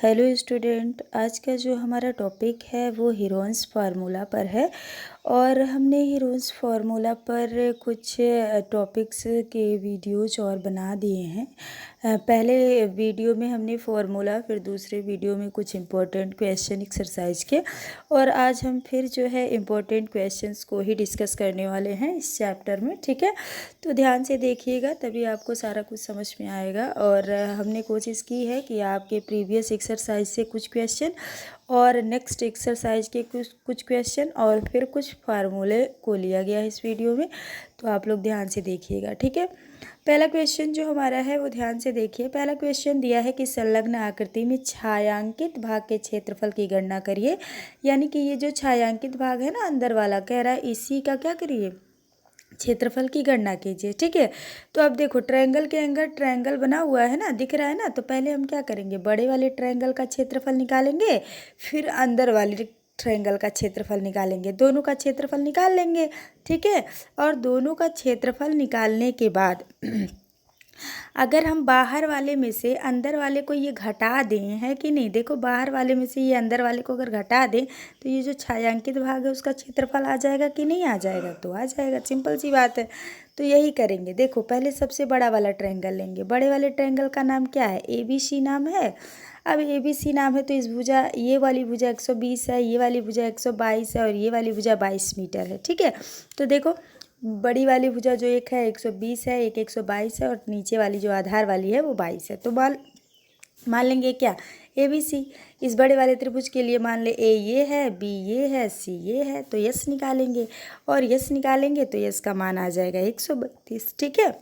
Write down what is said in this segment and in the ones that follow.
Hello student, आज का जो हमारा टॉपिक है वो हीरोन्स फार्मूला पर है। और हमने हीरोन्स फार्मूला पर कुछ टॉपिक्स के वीडियोज और बना दिए हैं। पहले वीडियो में हमने फार्मूला, फिर दूसरे वीडियो में कुछ इम्पोर्टेंट क्वेश्चन एक्सरसाइज के, और आज हम फिर जो है इम्पोर्टेंट क्वेश्चंस को ही डिस्कस करने वाले हैं इस चैप्टर में। ठीक है, तो ध्यान से देखिएगा, तभी आपको सारा कुछ समझ में आएगा। और हमने कोशिश की है कि आपके प्रीवियस एक्सरसाइज से कुछ क्वेश्चन और नेक्स्ट एक्सरसाइज के कुछ क्वेश्चन और फिर कुछ फार्मूले को लिया गया है इस वीडियो में, तो आप लोग ध्यान से देखिएगा। ठीक है, पहला क्वेश्चन जो हमारा है वो ध्यान से देखिए। पहला क्वेश्चन दिया है कि संलग्न आकृति में छायांकित भाग के क्षेत्रफल की गणना करिए। यानी कि ये जो छायांकित भाग है ना, अंदर वाला, कह रहा है इसी का क्या करिए, क्षेत्रफल की गणना कीजिए। ठीक है, तो अब देखो ट्रायंगल के अंदर ट्रायंगल बना हुआ है ना, दिख रहा है ना, तो पहले हम क्या करेंगे, बड़े वाले ट्रायंगल का क्षेत्रफल निकालेंगे, फिर अंदर वाले ट्रायंगल का क्षेत्रफल निकालेंगे, दोनों का क्षेत्रफल निकाल लेंगे। ठीक है, और दोनों का क्षेत्रफल निकालने के बाद अगर हम बाहर वाले में से अंदर वाले को ये घटा दें, है कि नहीं, देखो बाहर वाले में से ये अंदर वाले को अगर घटा दें तो ये जो छायांकित भाग है उसका क्षेत्रफल आ जाएगा कि नहीं आ जाएगा, तो आ जाएगा, सिंपल सी बात है। तो यही करेंगे। देखो पहले सबसे बड़ा वाला ट्रायंगल लेंगे, बड़े वाले ट्रायंगल का नाम क्या है, ABC नाम है। अब ABC नाम है तो इस भुजा, ये वाली भुजा 120 है, ये वाली भुजा 122 है और ये वाली भुजा 22 मीटर है। ठीक है, तो देखो बड़ी वाली भुजा जो एक है 120 है, एक 122 है, और नीचे वाली जो आधार वाली है वो 22 है। तो मान लेंगे क्या, ABC। इस बड़े वाले त्रिभुज के लिए मान ले A ये है, B ये है, C ये है, तो यस निकालेंगे, और यस निकालेंगे तो यस का मान आ जाएगा 132। ठीक है,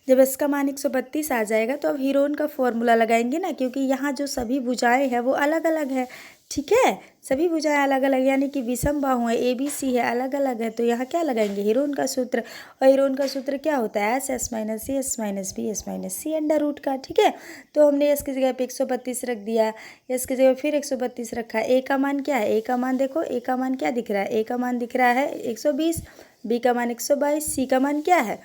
जब इसका मान 132 आ जाएगा तो अब हीरोन का फॉर्मूला लगाएंगे ना, क्योंकि यहाँ जो सभी भुजाएं हैं वो अलग अलग है। ठीक है, सभी भुजाएं अलग अलग, यानी कि विषम बाहु है, ABC है, अलग अलग है, तो यहाँ क्या लगाएंगे, हीरोन का सूत्र। और हीरोन का सूत्र क्या होता है, S minus C S minus B S minus C under root का। ठीक है, तो हमने एस की जगह पे 132 रख दिया, एस की जगह फिर 132 रखा। ए का मान क्या है, ए का मान देखो, ए का मान क्या दिख रहा है, ए का मान दिख रहा है 120, बी का मान 122, सी का मान क्या है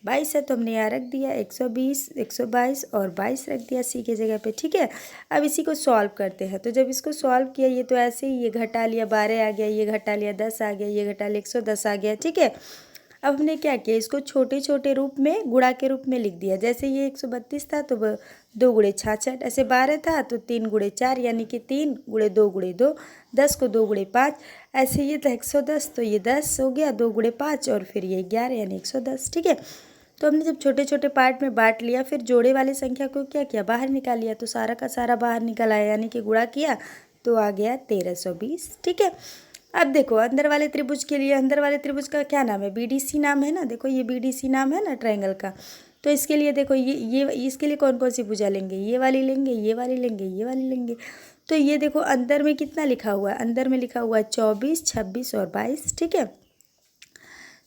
22 है, तो हमने यहाँ रख दिया 120, 122 और 22 रख दिया सी की जगह पे। ठीक है, अब इसी को सॉल्व करते हैं। तो जब इसको सॉल्व किया, ये तो ऐसे ही, ये घटा लिया 12 आ गया, ये घटा लिया 10 आ गया, ये घटा लिया 110 आ गया। ठीक है, अब हमने क्या किया, इसको छोटे छोटे रूप में, गुणा के रूप में लिख दिया। जैसे ये 132 था तो 2 गुणे 66, ऐसे 12 था तो 3 गुणे 4, यानी कि 3 गुणे 2 गुणे 2, 10 को 2 गुणे 5, ऐसे ये था 110 तो ये 10 हो गया, 2 गुणे 5 और फिर ये 11 यानी 110। ठीक है, तो हमने जब छोटे छोटे पार्ट में बांट लिया, फिर जोड़े वाली संख्या को क्या किया, बाहर निकाल लिया, तो सारा का सारा बाहर निकल आया, यानी कि गुणा किया तो आ गया 1320। ठीक है, अब देखो अंदर वाले त्रिभुज के लिए, अंदर वाले त्रिभुज का क्या नाम है, BDC नाम है ना, देखो ये BDC नाम है ना ट्रायंगल का। तो इसके लिए देखो ये इसके लिए कौन कौन सी भुजा लेंगे, ये वाली लेंगे, ये वाली लेंगे, ये वाली लेंगे। तो ये देखो अंदर में कितना लिखा हुआ है, अंदर में लिखा हुआ है 24, 26 और 22। ठीक है,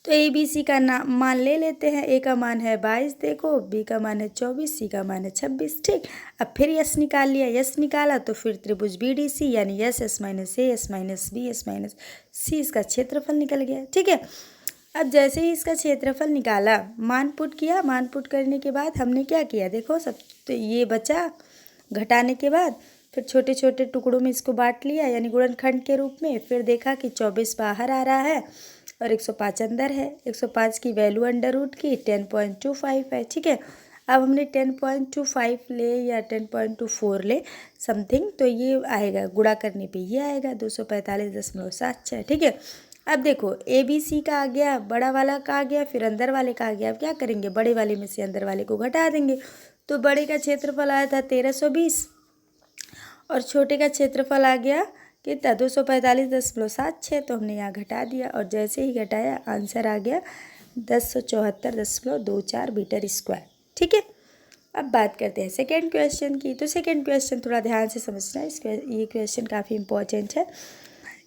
तो ABC का नाम मान ले लेते हैं, A का मान है 22, देखो B का मान है 24, C का मान है 26। ठीक, अब फिर यस निकाल लिया, यस निकाला तो फिर त्रिभुज BDC यानी S minus A S minus B S minus C, इसका क्षेत्रफल निकल गया। ठीक है, अब जैसे ही इसका क्षेत्रफल निकाला, मान पुट किया, मान पुट करने के बाद हमने क्या किया, देखो सब तो ये बचा, घटाने के बाद फिर छोटे छोटे टुकड़ों में इसको बांट लिया, यानी गुणनखंड के रूप में। फिर देखा कि 24 बाहर आ रहा है और 105 अंदर है, 105 की वैल्यू अंडर रूट की 10.25 है। ठीक है, अब हमने 10.25 ले या 10.24 ले समथिंग, तो ये आएगा, गुणा करने पे ये आएगा 245.76। ठीक है, अब देखो ABC का आ गया, बड़ा वाला का आ गया, फिर अंदर वाले का आ गया। अब क्या करेंगे, बड़े वाले में से अंदर वाले को घटा देंगे, तो बड़े का क्षेत्रफल आया था 1320 और छोटे का क्षेत्रफल आ गया कितना 245.76, तो हमने यहाँ घटा दिया, और जैसे ही घटाया आंसर आ गया 1074.24 मीटर स्क्वायर। ठीक है, अब बात करते हैं सेकेंड क्वेश्चन की। तो सेकेंड क्वेश्चन थोड़ा ध्यान से समझना, ये क्वेश्चन काफ़ी इंपॉर्टेंट है।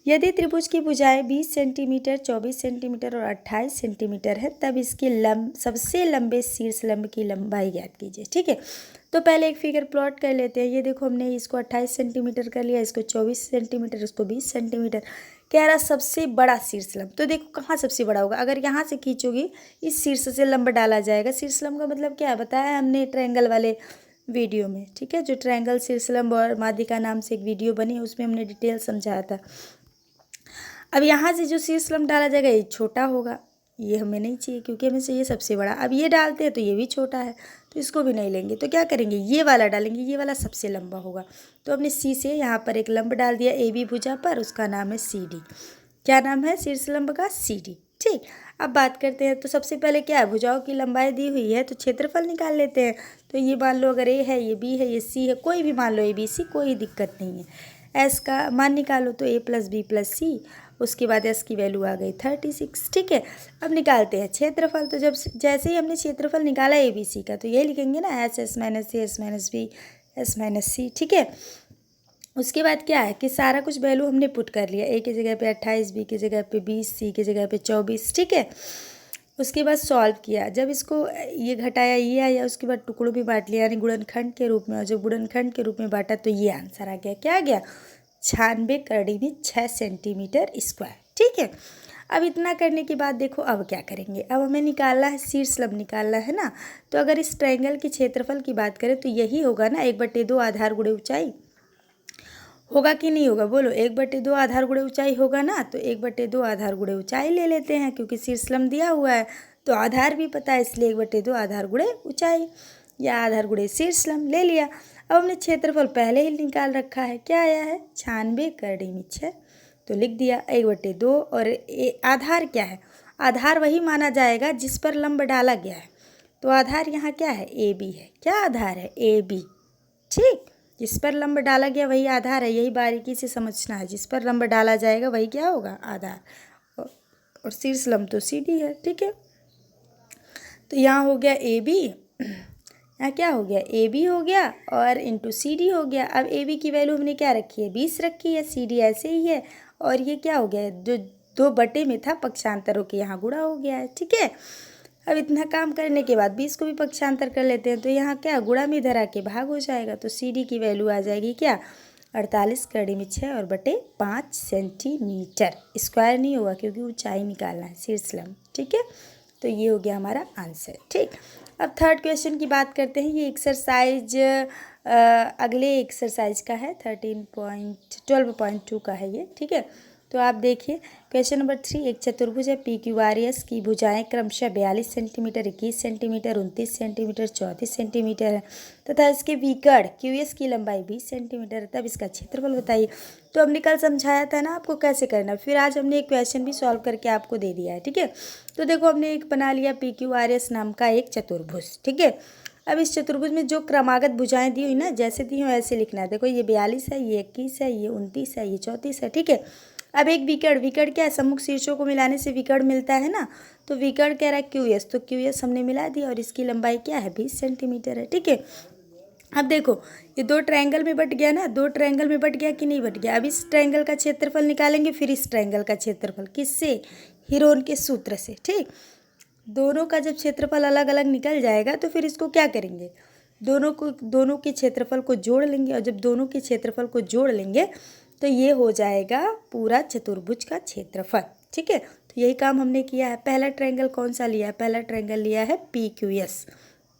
यदि त्रिभुज की भुजाएं 20 सेंटीमीटर, 24 सेंटीमीटर और 28 सेंटीमीटर है, तब इसके सबसे लंबे शीर्ष लंब की लंबाई ज्ञात कीजिए। ठीक है, तो पहले एक फिगर प्लॉट कर लेते हैं। ये देखो हमने इसको 28 सेंटीमीटर कर लिया, इसको 24 सेंटीमीटर, इसको 20 सेंटीमीटर। कह रहा सबसे बड़ा शीर्ष लंब, तो देखो कहाँ सबसे बड़ा होगा, अगर यहाँ से खींचोगी इस शीर्ष से लंब डाला जाएगा। शीर्ष लंब का मतलब क्या है बताया हमने, ट्रायंगल वाले वीडियो में, ठीक है। जो ट्रायंगल शीर्षलंब और माध्यिका नाम से एक वीडियो बनी है उसमें हमने डिटेल समझाया था। अब यहाँ से जो शीर्षलंब डाला जाएगा ये छोटा होगा, ये हमें नहीं चाहिए क्योंकि हमें चाहिए सबसे बड़ा। अब ये डालते हैं तो ये भी छोटा है तो इसको भी नहीं लेंगे, तो क्या करेंगे, ये वाला डालेंगे, ये वाला सबसे लंबा होगा। तो हमने सी से यहाँ पर एक लंब डाल दिया ए बी भुजा पर, उसका नाम है सी डी। क्या नाम है शीर्षलंब का, सी डी। ठीक, अब बात करते हैं। तो सबसे पहले क्या है, भुजाओं की लंबाई दी हुई है तो क्षेत्रफल निकाल लेते हैं। तो ये मान लो अगर ए है, ये बी है, ये सी है, कोई भी मान लो ए बी सी, कोई दिक्कत नहीं है। एस का मान निकालो तो ए प्लस बी प्लस सी, उसके बाद एस की वैल्यू आ गई 36। ठीक है, अब निकालते हैं क्षेत्रफल। तो जब जैसे ही हमने क्षेत्रफल निकाला ए बी सी का तो ये लिखेंगे ना S S minus C S minus B S minus C. ठीक है, उसके बाद क्या है कि सारा कुछ वैल्यू हमने पुट कर लिया, ए की जगह पे 28, बी की जगह पे 20, सी की जगह पे 24। ठीक है, उसके बाद सॉल्व किया, जब इसको ये घटाया ये आया, उसके बाद टुकड़ों में बांट लिया यानी गुणनखंड के रूप में, और जब गुणनखंड के रूप में बांटा तो ये आंसर आ गया। क्या आ गया, 96 करड़ी में 6 सेंटीमीटर स्क्वायर। ठीक है, अब इतना करने के बाद देखो अब क्या करेंगे, अब हमें निकालना है शीर्षलंब निकालना है ना। तो अगर इस ट्रायंगल की क्षेत्रफल की बात करें तो यही होगा ना 1/2 आधार गुणे ऊंचाई, होगा कि नहीं होगा, बोलो। 1/2 आधार गुणे ऊंचाई होगा ना, तो 1/2 आधार गुणे ऊंचाई ले लेते हैं क्योंकि शीर्षलंब दिया हुआ है तो आधार भी पता है, इसलिए 1/2 आधार गुणे ऊंचाई या आधार गुणे शीर्षलंब ले लिया। अब हमने क्षेत्रफल पहले ही निकाल रखा है, क्या आया है 96 करड़ी में 6, तो लिख दिया 1/2। और आधार क्या है, आधार वही माना जाएगा जिस पर लंब डाला गया है। तो आधार यहाँ क्या है, ए बी है। क्या आधार है, ए बी। ठीक, जिस पर लंब डाला गया वही आधार है, यही बारीकी से समझना है। जिस पर लंब डाला जाएगा वही क्या होगा, आधार। और शीर्षलंब तो सी डी है। ठीक है, तो यहाँ हो गया ए बी, यहाँ क्या हो गया, ए बी हो गया और इंटू सी डी हो गया। अब ए बी की वैल्यू हमने क्या रखी है, 20 रखी है, सी डी ऐसे ही है, और ये क्या हो गया, जो 2 बटे में था पक्षांतरों के यहाँ गुणा हो गया है। ठीक है, अब इतना काम करने के बाद 20 को भी पक्षांतर कर लेते हैं तो यहाँ क्या गुणा में धरा के भाग हो जाएगा, तो सी डी की वैल्यू आ जाएगी क्या, 48 करड़ी में 6 और बटे 5 सेंटीमीटर। स्क्वायर नहीं होगा क्योंकि ऊंचाई निकालना है शीर्षलंब। ठीक है, तो ये हो गया हमारा आंसर। ठीक, अब थर्ड क्वेश्चन की बात करते हैं। ये एक्सरसाइज अगले एक्सरसाइज का है, 12.2 का है ये। ठीक है, तो आप देखिए क्वेश्चन नंबर 3, एक चतुर्भुज है पी क्यू आर एस की भुजाएं क्रमशः 42 सेंटीमीटर, 21 सेंटीमीटर, 29 सेंटीमीटर, 34 सेंटीमीटर है तथा इसके विकर्ण क्यू एस की लंबाई 20 सेंटीमीटर है, तब इसका क्षेत्रफल बताइए। तो हमने कल समझाया था ना आपको कैसे करना, फिर आज हमने एक क्वेश्चन भी सॉल्व करके आपको दे दिया है। ठीक है, तो देखो हमने एक बना लिया पी क्यू आर एस नाम का एक चतुर्भुज। ठीक है, अब इस चतुर्भुज में जो क्रमागत भुजाएं दी हुई ना, जैसे दी हो ऐसे लिखना है। देखो ये 42 है, ये 21 है, ये 29 है, ये 34 है। ठीक है, अब एक विकर्ण क्या है, सम्मुख शीर्षों को मिलाने से विकर्ण मिलता है ना, तो विकर्ण कह रहा है क्यू एस, तो क्यू एस हमने मिला दिया और इसकी लंबाई क्या है 20 सेंटीमीटर है। ठीक है, अब देखो ये 2 ट्रायंगल में बट गया ना, 2 ट्रायंगल में बट गया कि नहीं बट गया। अब इस ट्रायंगल का क्षेत्रफल निकालेंगे, फिर इस ट्रायंगल का क्षेत्रफल, किससे, हीरोन के सूत्र से। ठीक, दोनों का जब क्षेत्रफल अलग अलग निकल जाएगा तो फिर इसको क्या करेंगे, दोनों के क्षेत्रफल को जोड़ लेंगे, और जब दोनों के क्षेत्रफल को जोड़ लेंगे तो ये हो जाएगा पूरा चतुर्भुज का क्षेत्रफल। ठीक है, तो यही काम हमने किया है। पहला ट्रायंगल कौन सा लिया है, पहला ट्रायंगल लिया है P Q S,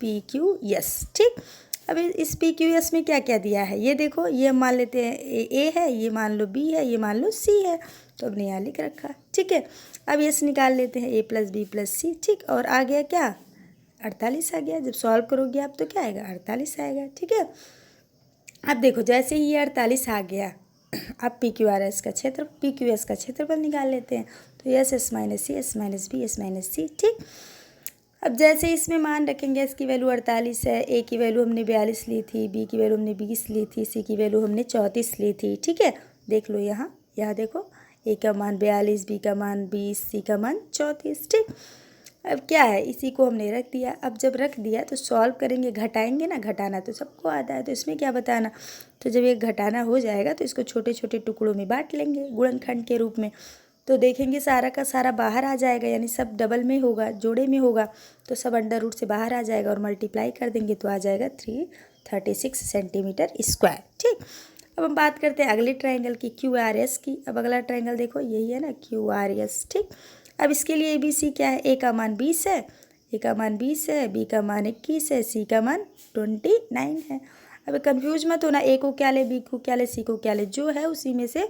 P Q S. ठीक, अब इस पी क्यू एस में क्या क्या दिया है, ये देखो, ये मान लेते हैं ए है, ये मान लो बी है, ये मान लो सी है, तो हमने यहाँ लिख रखा। ठीक है, अब ये निकाल लेते हैं ए प्लस बी प्लस सी। ठीक, और आ गया क्या 48 आ गया। जब सॉल्व करोगे आप तो क्या आएगा 48 आएगा। ठीक है, अब देखो जैसे ही ये 48 आ गया, अब पी क्यू आर एस का क्षेत्र, पी क्यू एस का क्षेत्रफल निकाल लेते हैं। तो S S minus C, S minus B, S minus C. ठीक, अब जैसे इसमें मान रखेंगे, एस की वैल्यू 48 है, ए की वैल्यू हमने 42 ली थी, बी की वैल्यू हमने 20 ली थी, सी की वैल्यू हमने 34 ली थी। ठीक है, देख लो यहाँ देखो, ए का मान 42, बी का मान 20, सी का मान 34। ठीक, अब क्या है, इसी को हमने रख दिया। अब जब रख दिया तो सॉल्व करेंगे, घटाएंगे ना, घटाना तो सबको आता है, तो इसमें क्या बताना। तो जब ये घटाना हो जाएगा तो इसको छोटे छोटे टुकड़ों में बांट लेंगे गुणनखंड के रूप में, तो देखेंगे सारा का सारा बाहर आ जाएगा, यानी सब डबल में होगा, जोड़े में होगा, तो सब अंडर रूट से बाहर आ जाएगा और मल्टीप्लाई कर देंगे तो आ जाएगा 336 सेंटीमीटर स्क्वायर। ठीक, अब हम बात करते हैं अगले ट्रायंगल की, क्यू आर एस की। अब अगला ट्रायंगल देखो यही है ना, क्यू आर एस। ठीक, अब इसके लिए ए बी सी क्या है, ए का मान 20 है, ए का मान 20 है, बी का मान 21 है, सी का मान 29 है। अब कंफ्यूज मत होना, ए को क्या ले, बी को क्या ले, सी को क्या ले, जो है उसी में से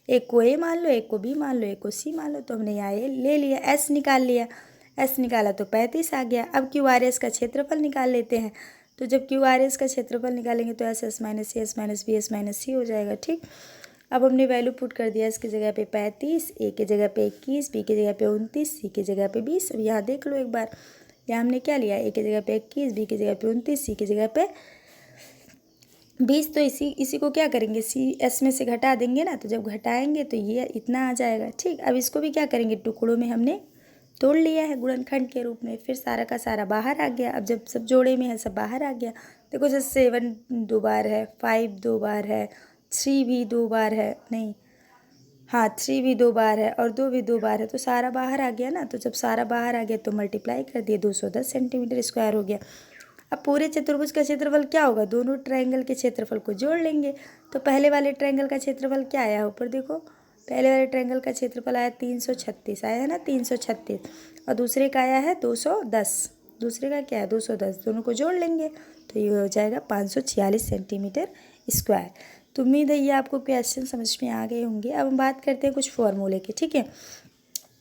एक को ए मान लो, एक को बी मान लो, एक को सी मान लो। तो हमने यहाँ ए ले लिया, एस निकाल लिया, एस निकाला तो 35 आ गया। अब क्यू आर एस का क्षेत्रफल निकाल लेते हैं। तो जब क्यू आर एस का क्षेत्रफल निकालेंगे तो S S minus C, S minus B, S minus C हो जाएगा। ठीक, अब हमने वैल्यू पुट कर दिया, एस की जगह पे 35, ए की जगह पे 21, बी की जगह पे 29, सी की जगह पे 20। अब यहाँ देख लो एक बार, यहाँ हमने क्या लिया, ए की जगह पे 21, बी की जगह पे 29, सी की जगह पे 20। तो इसी को क्या करेंगे, सी एस में से घटा देंगे ना, तो जब घटाएंगे तो ये इतना आ जाएगा। ठीक, अब इसको भी क्या करेंगे, टुकड़ों में हमने तोड़ लिया है गुणनखंड के रूप में, फिर सारा का सारा बाहर आ गया। अब जब सब जोड़े में है सब बाहर आ गया। देखो जैसे 7 2 बार है, 5 2 बार है, 3 भी 2 बार है, नहीं हाँ 3 भी 2 बार है और 2 भी 2 बार है, तो सारा बाहर आ गया ना। तो जब सारा बाहर आ गया तो मल्टीप्लाई कर दिए, 210 सेंटीमीटर स्क्वायर हो गया। अब पूरे चतुर्भुज का क्षेत्रफल क्या होगा, दोनों ट्रायंगल के क्षेत्रफल को जोड़ लेंगे। तो पहले वाले ट्रायंगल का क्षेत्रफल क्या आया, ऊपर देखो, पहले वाले ट्रायंगल का क्षेत्रफल आया 336, आया है ना 336, और दूसरे का आया है 210, दूसरे का क्या है 210, दोनों को जोड़ लेंगे तो ये हो जाएगा 546 सेंटीमीटर स्क्वायर। तो उम्मीद है ये आपको क्वेश्चन समझ में आ गए होंगे। अब हम बात करते हैं कुछ फॉर्मूले की। ठीक है,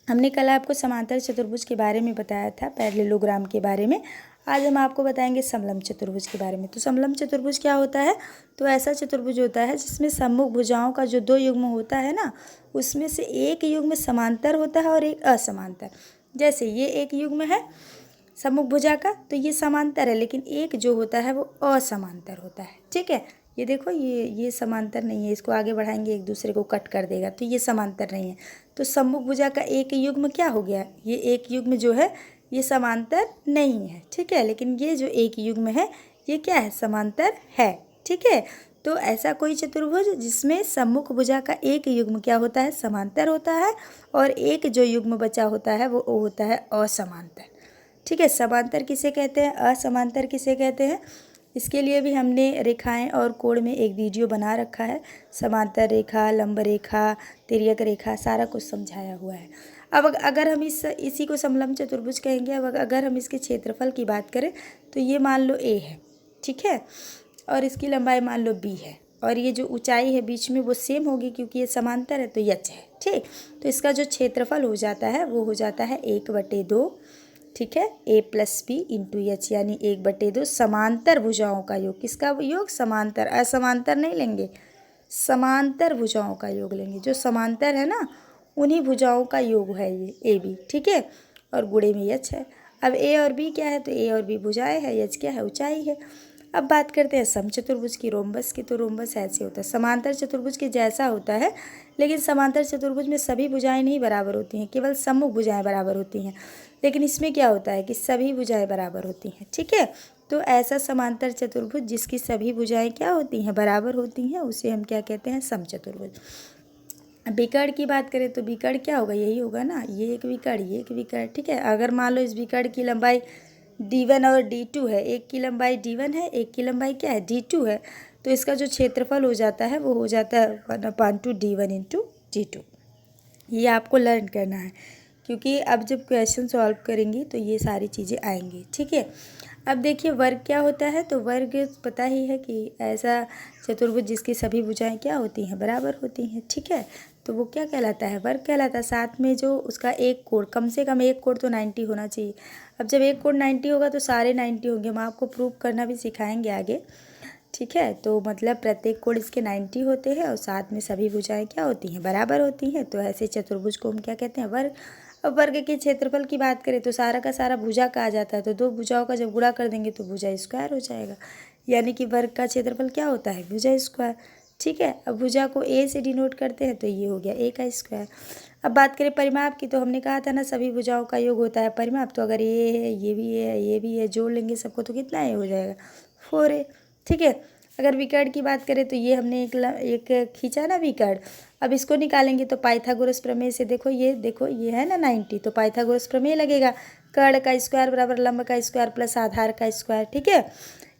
हमने कल आपको समांतर चतुर्भुज के बारे में बताया था, पैरेललोग्राम के बारे में। आज हम आपको बताएंगे समलंब चतुर्भुज के बारे में। तो समलंब चतुर्भुज क्या होता है, तो ऐसा चतुर्भुज होता है जिसमें सम्मुख भुजाओं का जो 2 युग्म होता है ना, उसमें से एक युग्म समांतर होता है और एक असमांतर। जैसे ये एक युग्म है सम्मुख भुजा का, तो ये समांतर है, लेकिन एक जो होता है वो असमांतर होता है। ठीक है, ये देखो ये समांतर नहीं है, इसको आगे बढ़ाएंगे एक दूसरे को कट कर देगा, तो ये समांतर नहीं है। तो सम्मुख भुजा का एक युग्म क्या हो गया, ये एक युग्म जो है ये समांतर नहीं है। ठीक है, लेकिन ये जो एक युग्म है ये क्या है, समांतर है। ठीक है, तो ऐसा कोई चतुर्भुज जिसमें सम्मुख भुजा का एक युग्म क्या होता है, समांतर होता है, और एक जो युग्म बचा होता है वो होता है असमांतर। ठीक है, समांतर किसे कहते हैं, असमांतर किसे कहते हैं, इसके लिए भी हमने रेखाएं और कोण में एक वीडियो बना रखा है। समांतर रेखा, लंब रेखा, तिर्यक रेखा, सारा कुछ समझाया हुआ है। अब अगर हम इसी को समलंब चतुर्भुज कहेंगे। अब अगर हम इसके क्षेत्रफल की बात करें तो ये मान लो ए है, ठीक है, और इसकी लंबाई मान लो बी है, और ये जो ऊंचाई है बीच में वो सेम होगी क्योंकि ये समांतर है, तो यच है। ठीक, तो इसका जो क्षेत्रफल हो जाता है वो हो जाता है 1/2। ठीक है, a + b × h, यानी 1/2 समांतर भुजाओं का योग। किसका योग, समांतर, असमांतर नहीं लेंगे, समांतर भुजाओं का योग लेंगे। जो समांतर है ना उन्हीं भुजाओं का योग है ये ए बी। ठीक है, और गुणे में यच है। अब ए और बी क्या है, तो ए और बी भुजाएं है, यच क्या है, ऊंचाई है। अब बात करते हैं समचतुर्भुज की, रोम्बस की। तो रोम्बस ऐसे होता है, समांतर चतुर्भुज के जैसा होता है, लेकिन समांतर चतुर्भुज में सभी भुजाएं नहीं बराबर होती हैं, केवल सम्मुख भुजाएं बराबर होती हैं। लेकिन इसमें क्या होता है कि सभी भुजाएं बराबर होती हैं। ठीक है, तो ऐसा समांतर चतुर्भुज जिसकी सभी भुजाएं क्या होती हैं, बराबर होती हैं, उसे हम क्या कहते हैं, समचतुर्भुज। विकर्ण की बात करें तो विकर्ण क्या होगा, यही होगा ना, ये एक विकर्ण, ये एक विकर्ण। ठीक है, अगर मान लो इस विकर्ण की लंबाई d1 और d2 है, एक की लंबाई d1 है, एक की लंबाई क्या है, d2 है, तो इसका जो क्षेत्रफल हो जाता है वो हो जाता है 1/2d1 × d2। ये आपको लर्न करना है, क्योंकि अब जब क्वेश्चन सॉल्व करेंगी तो ये सारी चीज़ें आएंगी। ठीक है, अब देखिए वर्ग क्या होता है, तो वर्ग पता ही है कि ऐसा चतुर्भुज जिसकी सभी भुजाएं क्या होती हैं, बराबर होती हैं। ठीक है, तो वो क्या कहलाता है, वर्ग कहलाता है। साथ में जो उसका एक कोण, कम से कम एक कोण तो 90 होना चाहिए। अब जब एक कोण 90 होगा तो सारे 90 होंगे, हम आपको प्रूव करना भी सिखाएंगे आगे। ठीक है, तो मतलब प्रत्येक कोण इसके 90 होते हैं और साथ में सभी भुजाएं क्या होती हैं, बराबर होती हैं। तो ऐसे चतुर्भुज को हम क्या कहते हैं, वर्ग। अब वर्ग के क्षेत्रफल की बात करें तो सारा का सारा भुजा का आ जाता है, तो दो भुजाओं का जब गुणा कर देंगे तो भुजा स्क्वायर हो जाएगा, यानी कि वर्ग का क्षेत्रफल क्या होता है, भुजा स्क्वायर। ठीक है, अब भुजा को ए से डिनोट करते हैं तो ये हो गया ए का स्क्वायर। अब बात करें परिमाप की, तो हमने कहा था ना सभी भुजाओं का योग होता है परिमाप, तो अगर ये है, ये भी है, ये भी है, जोड़ लेंगे सबको तो कितना ए हो जाएगा, 4a। ठीक है, अगर विकर्ण की बात करें तो ये हमने एक खींचा ना विकर्ण, अब इसको निकालेंगे तो पाइथागोरस प्रमेय से देखो ये है ना 90, तो पाइथागोरस प्रमेय लगेगा, कर्ण का स्क्वायर बराबर लंब का स्क्वायर प्लस आधार का स्क्वायर। ठीक है,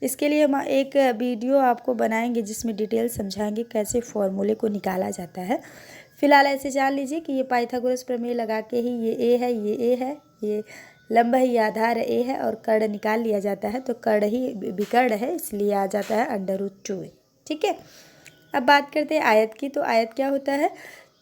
इसके लिए हम एक वीडियो आपको बनाएंगे जिसमें डिटेल समझाएंगे कैसे फॉर्मूले को निकाला जाता है। फिलहाल ऐसे जान लीजिए कि ये पाइथागोरस प्रमेय लगा के ही ये ए है, ये ए है, ये लंब है ये आधार ए है और कर्ण निकाल लिया जाता है तो कर्ण ही विकर्ण है, इसलिए आ जाता है √2a। ठीक है, अब बात करते हैं आयत की। तो आयत क्या होता है?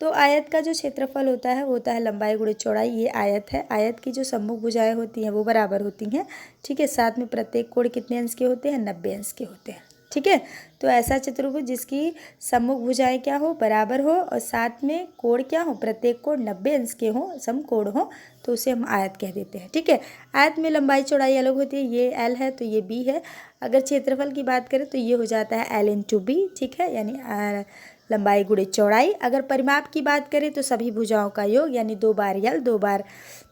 तो आयत का जो क्षेत्रफल होता है वो होता है लंबाई गुणे चौड़ाई। ये आयत है। आयत की जो सम्मुख भुजाएं होती हैं वो बराबर होती हैं। ठीक है, साथ में प्रत्येक कोण कितने अंश के होते हैं? 90 अंश के होते हैं। ठीक है, तो ऐसा चतुर्भुज जिसकी सम्मुख भुजाएं क्या हो? बराबर हो और साथ में कोण क्या हो? प्रत्येक कोण 90 अंश के हो, समकोण हो, तो उसे हम आयत कह देते हैं। ठीक है, आयत में लंबाई चौड़ाई अलग होती है। ये L है तो ये B है। अगर क्षेत्रफल की बात करें तो ये हो जाता है L/B। ठीक है, यानी लंबाई गुणे चौड़ाई। अगर परिमाप की बात करें तो सभी भुजाओं का योग, यानी 2 बार L 2 बार,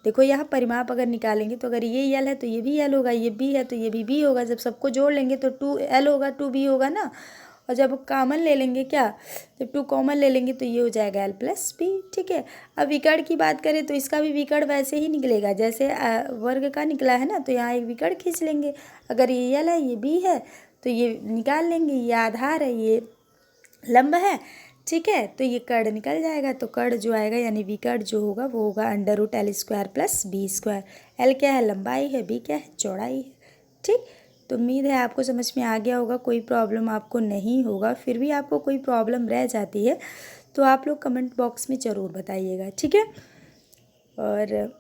देखो यहाँ परिमाप अगर निकालेंगे तो अगर ये L है तो ये भी L होगा, ये B है तो ये भी B होगा। जब सबको जोड़ लेंगे तो 2L होगा, 2B होगा ना। और जब कॉमन ले लेंगे क्या, जब 2 कॉमन ले लेंगे तो ये हो जाएगा L+B। ठीक है, अब विकर्ण की बात करें तो इसका भी विकर्ण वैसे ही निकलेगा जैसे वर्ग का निकला है ना, तो यहाँ एक विकर्ण खींच लेंगे। अगर ये L है ये B है तो ये निकाल लेंगे, ये आधार है ये लंब है। ठीक है, तो ये कर्ण निकल जाएगा, तो कर्ण जो आएगा यानी विकर्ण जो होगा वो होगा √L² + B²। L क्या है? लंबाई है, B क्या है? चौड़ाई है। ठीक, तो उम्मीद है आपको समझ में आ गया होगा, कोई प्रॉब्लम आपको नहीं होगा। फिर भी आपको कोई प्रॉब्लम रह जाती है तो आप लोग कमेंट बॉक्स में ज़रूर बताइएगा। ठीक है, और